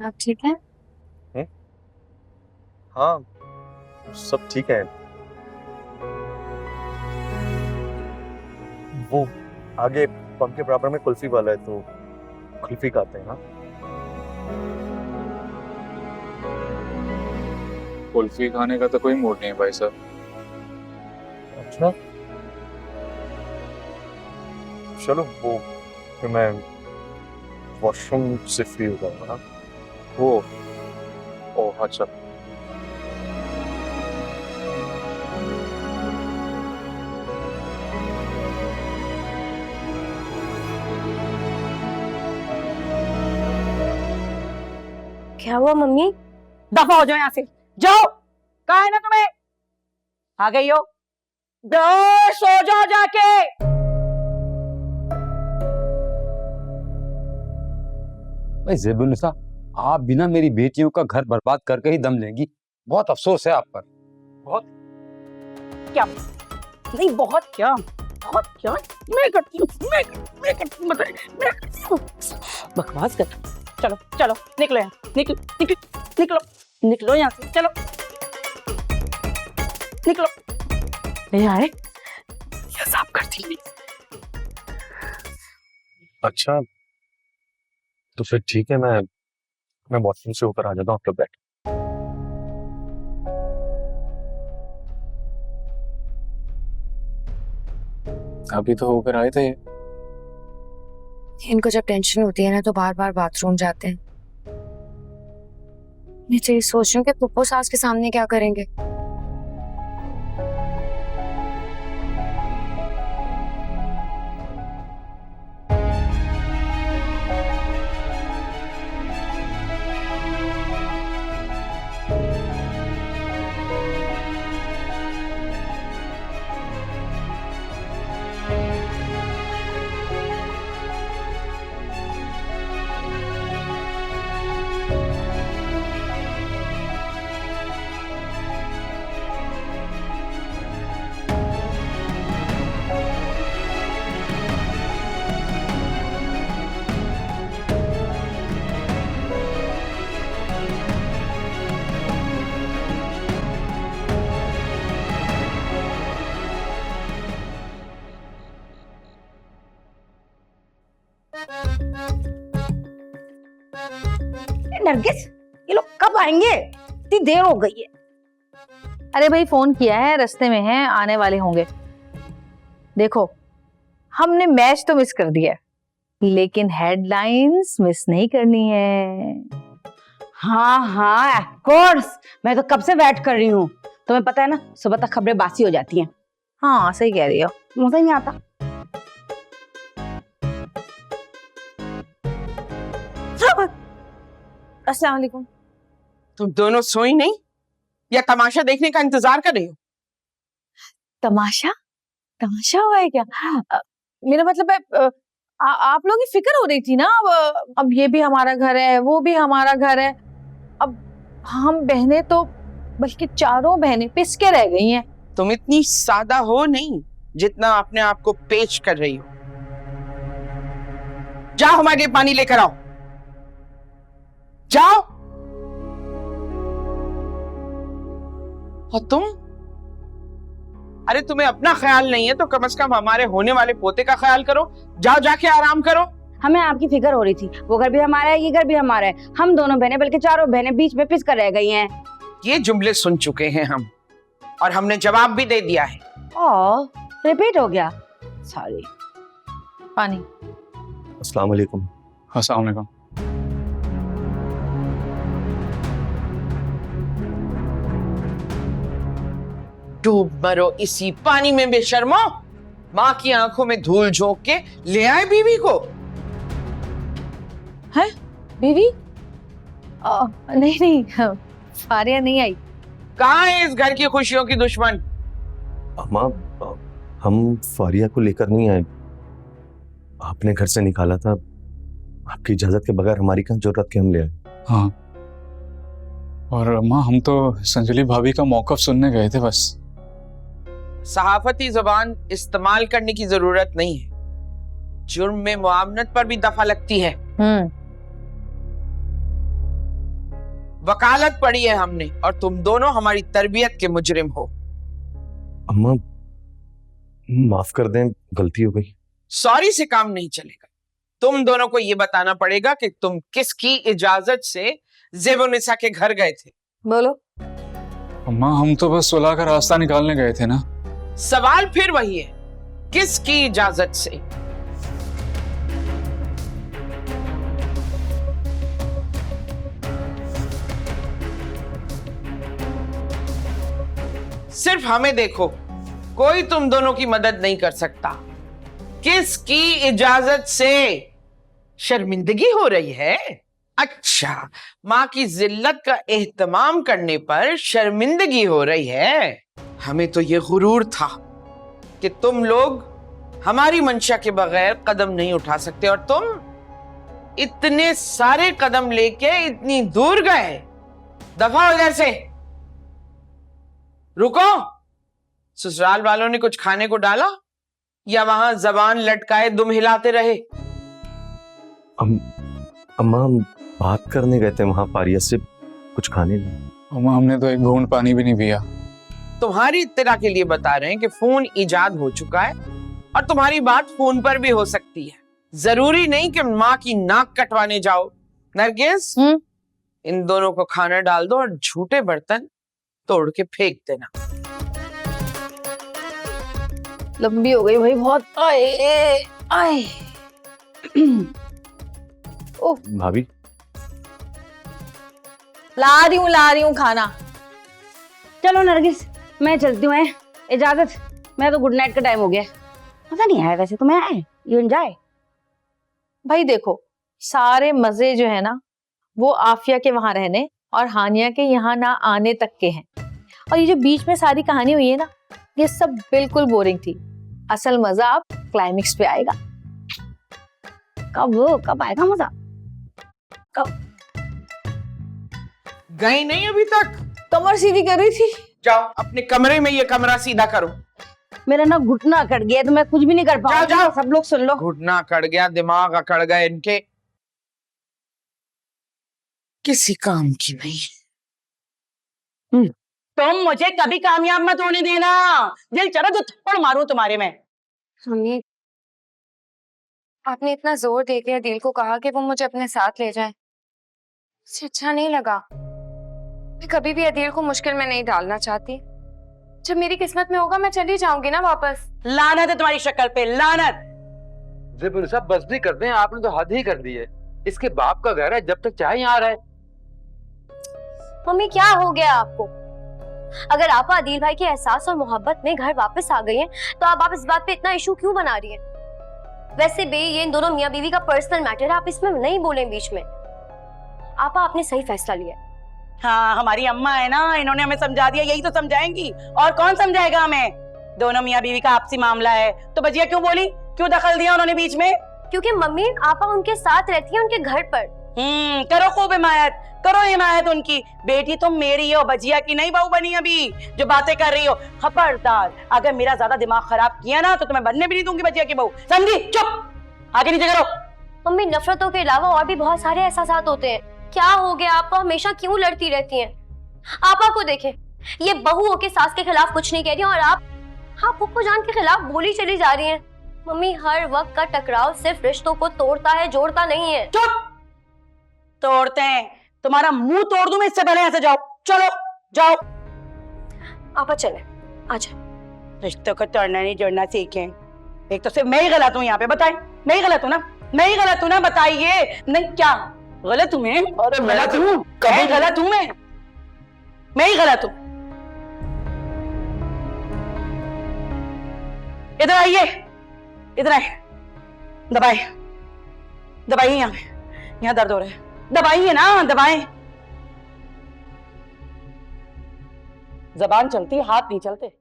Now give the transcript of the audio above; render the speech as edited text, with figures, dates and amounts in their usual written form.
आप ठीक हैं? हम्म? हाँ, सब ठीक है। वो आगे पंप के बराबर में कुल्फी वाला है, तो कुल्फी खाते हैं। हाँ, कुल्फी खाने का तो कोई मूड नहीं है भाई साहब। अच्छा चलो, वो फिर मैं वॉशरूम से फ्री हो जाऊंगा। हाँ, वो ओह अच्छा। क्या हुआ मम्मी? दफा हो जाओ यहाँ से, जाओ। कहा है ना तुम्हें, आ गई हो। सो जाओ जाके। भाई ज़ेबुन्निसा, आप बिना मेरी बेटियों का घर बर्बाद करके ही दम लेंगी। बहुत अफसोस है आप पर। बहुत क्या नहीं, बहुत क्या, बहुत क्या। मैं करती हूँ, मैं करती हूँ, मैं बकवास कर। चलो चलो निकलो यहाँ, निकलो निकलो निकलो निकलो यहाँ से, चलो निकलो। ये आए, ये साफ करती नहीं। अच्छा तो फिर ठीक है, मैं वॉशरूम से होकर आ जाता हूँ। आप लोग बैठ। अभी तो होकर आए थे। इनको जब टेंशन होती है ना तो बार बार बाथरूम जाते हैं। मैं तो ये सोच रही हूँ कि पुप्पो सास के सामने क्या करेंगे। नरगिस, ये लोग कब आएंगे? इतनी देर हो गई है। अरे भाई फोन किया है, रास्ते में हैं, आने वाले होंगे। देखो हमने मैच तो मिस कर दिया लेकिन हेडलाइंस मिस नहीं करनी है। हाँ हाँ ऑफ कोर्स, मैं तो कब से वेट कर रही हूँ। तुम्हें पता है ना, सुबह तक खबरें बासी हो जाती हैं। हाँ सही कह रही हो। मजा ही नहीं आता। अस्सलाम वालेकुम। तुम दोनों सोई नहीं या तमाशा देखने का इंतजार कर रही हो? तमाशा? तमाशा हुआ है क्या? मेरा मतलब है आप लोगों की फिक्र हो रही थी ना। अब ये भी हमारा घर है, वो भी हमारा घर है। अब हम बहनें तो बल्कि चारों बहनें पिस के रह गई हैं। तुम इतनी सादा हो नहीं जितना अपने आप को पेश कर रही हो। जाओ हमारे लिए पानी लेकर आओ, जाओ। और तुम, अरे तुम्हें अपना ख्याल नहीं है तो कम से कम हमारे होने वाले पोते का ख्याल करो। जाओ जाके आराम करो। हमें आपकी फिक्र हो रही थी। वो घर भी हमारा है, ये घर भी हमारा है। हम दोनों बहनें बल्कि चारों बहनें बीच में पिस कर रह गई हैं। ये जुमले सुन चुके हैं हम और हमने जवाब भी दे दिया है। ओह, रिपीट हो गया, सॉरी। पानी। अस्सलाम वालेकुम। अस्सलाम वालेकुम। डूब मरो इसी पानी में बेशर्मो। माँ की आंखों में धूल झोंक के ले आए बीवी को। है बीवी? नहीं नहीं, फारिया नहीं आई। कहाँ है इस घर की खुशियों की दुश्मन? अम्मा, हम फारिया को लेकर नहीं आए। आपने घर से निकाला था, आपकी इजाजत के बगैर हमारी कहाँ जरूरत के हम ले आए। हाँ, और अम्मा हम तो संजली भाभी का मौकफ सुनने गए थे बस। सहाफती जबान इस्तेमाल करने की जरूरत नहीं है। जुर्म में मुआवनत पर भी दफा लगती है। वकालत पढ़ी है हमने, और तुम दोनों हमारी तरबियत के मुजरिम हो। अम्मा माफ कर दें, गलती हो गई। सॉरी से काम नहीं चलेगा। तुम दोनों को ये बताना पड़ेगा कि तुम किसकी इजाजत से ज़ेबुन्निसा के घर गए थे। बोलो। अम्मा हम तो बस सुलह का रास्ता निकालने गए थे ना। सवाल फिर वही है, किसकी इजाजत से? सिर्फ हमें देखो, कोई तुम दोनों की मदद नहीं कर सकता। किसकी इजाजत से? शर्मिंदगी हो रही है? अच्छा, माँ की जिल्लत का एहतमाम करने पर शर्मिंदगी हो रही है। हमें तो ये गुरूर था कि तुम लोग हमारी मंशा के बगैर कदम नहीं उठा सकते, और तुम इतने सारे कदम लेके इतनी दूर गए। दफा हो इधर से। रुको, ससुराल वालों ने कुछ खाने को डाला या वहां जबान लटकाए दुम हिलाते रहे? अम्मा हम बात करने गए थे वहां फारिया से, कुछ खाने नहीं। अम्मा हमने तो एक घूंट पानी भी नहीं पिया। तुम्हारी इत्तला के लिए बता रहे हैं कि फोन इजाद हो चुका है और तुम्हारी बात फोन पर भी हो सकती है। जरूरी नहीं कि माँ की नाक कटवाने जाओ। नरगिस, इन दोनों को खाना डाल दो और झूठे बर्तन तोड़ के फेंक देना। लंबी हो गई भाई बहुत। आए आए। ओह भाभी ला रही हूँ खाना। चलो नरगिस, मैं चलती हूँ। इजाजत, मैं तो गुड नाइट का टाइम हो गया। मजा नहीं आया वैसे, तुम्हें आए? You enjoy? भाई देखो, सारे मजे जो है ना वो आफिया के वहां रहने और हानिया के यहाँ ना आने तक के हैं, और ये जो बीच में सारी कहानी हुई है ना, ये सब बिल्कुल बोरिंग थी। असल मजा अब क्लाइमेक्स पे आएगा। कब आएगा मजा? कब? गई नहीं अभी तक? कमर सीधी कर रही थी। जाओ अपने कमरे में ये कमरा सीधा करो। मेरा ना घुटना कट गया तो मैं कुछ भी नहीं कर पाऊंगी। जाओ, सब लोग सुन लो। घुटना अकड़ गया, दिमाग अकड़ गए इनके, किसी काम की नहीं। तुम मुझे कभी कामयाब मत होने देना। दिल चला तो थप्पड़ मारूं तुम्हारे में। मम्मी, आपने इतना जोर दे के दिल को कहा कि वो मुझे अपने साथ ले जाए, इससे अच्छा नहीं लगा। मैं कभी भी अदील को मुश्किल में नहीं डालना चाहती। जब मेरी किस्मत में होगा मैं चली जाऊंगी ना वापस। लानत है तुम्हारी शक्ल पे, लानत। ज़ेबुन्निसा बस भी कर दें, आपने तो हद ही कर दी है। इसके बाप का घर है, जब तक चाहे यहाँ रहे। मम्मी क्या हो गया आपको? अगर आप आदिल भाई के एहसास और मोहब्बत में घर वापस आ गई हैं, तो आप इस बात पे इतना इशू क्यों बना रही हैं? वैसे भी ये इन दोनों मियाँ बीवी का पर्सनल मैटर है, आप इसमें नहीं बोलें बीच में। आपने सही फैसला लिया। हाँ, हमारी अम्मा है ना, इन्होंने हमें समझा दिया, यही तो समझाएंगी। और कौन समझाएगा हमें? दोनों मियाँ बीवी का आपसी मामला है, तो बजिया क्यों बोली? क्यों दखल दिया उन्होंने बीच में? क्योंकि मम्मी आपा उनके साथ रहती है, उनके घर पर। करो खूब हिमायत, करो हिमायत उनकी। बेटी तुम मेरी हो, बजिया की नहीं बहू बनी अभी जो बातें कर रही हो। खबरदार, अगर मेरा ज्यादा दिमाग खराब किया ना तो तुम्हें बनने भी नहीं दूंगी बजिया की बहू, समझी? चुप, आगे नीचे करो। मम्मी, नफरतों के अलावा और भी बहुत सारे एहसास होते हैं। क्या हो गया आपको? हमेशा क्यों लड़ती रहती हैं? आपा को देखें, ये बहू के सास के खिलाफ कुछ नहीं कह रही और आप फूफू जान के खिलाफ बोली चली जा रही हैं। मम्मी, हर वक्त का टकराव सिर्फ रिश्तों को तोड़ता है, जोड़ता नहीं है। चुप, तोड़ते हैं। तुम्हारा मुंह तोड़ दूं मैं, इससे पहले यहाँ से जाओ। चलो जाओ। आपा चले, आजा। रिश्तों को तोड़ना नहीं जोड़ना सीखें। एक तो सिर्फ मैं ही गलत हूँ यहाँ पे, बताए? मैं ही गलत हूँ ना? मैं ही गलत हूँ ना? बताइए। नहीं, क्या गलत हूँ मैं? अरे मैं गलत हूँ, कभी गलत हूँ मैं ही गलत हूँ। इधर आइए, इधर आइए। दबाइए यहाँ दर्द हो रहा है। दबाइए ना, दबाएं। जबान चलती है, हाथ नहीं चलते।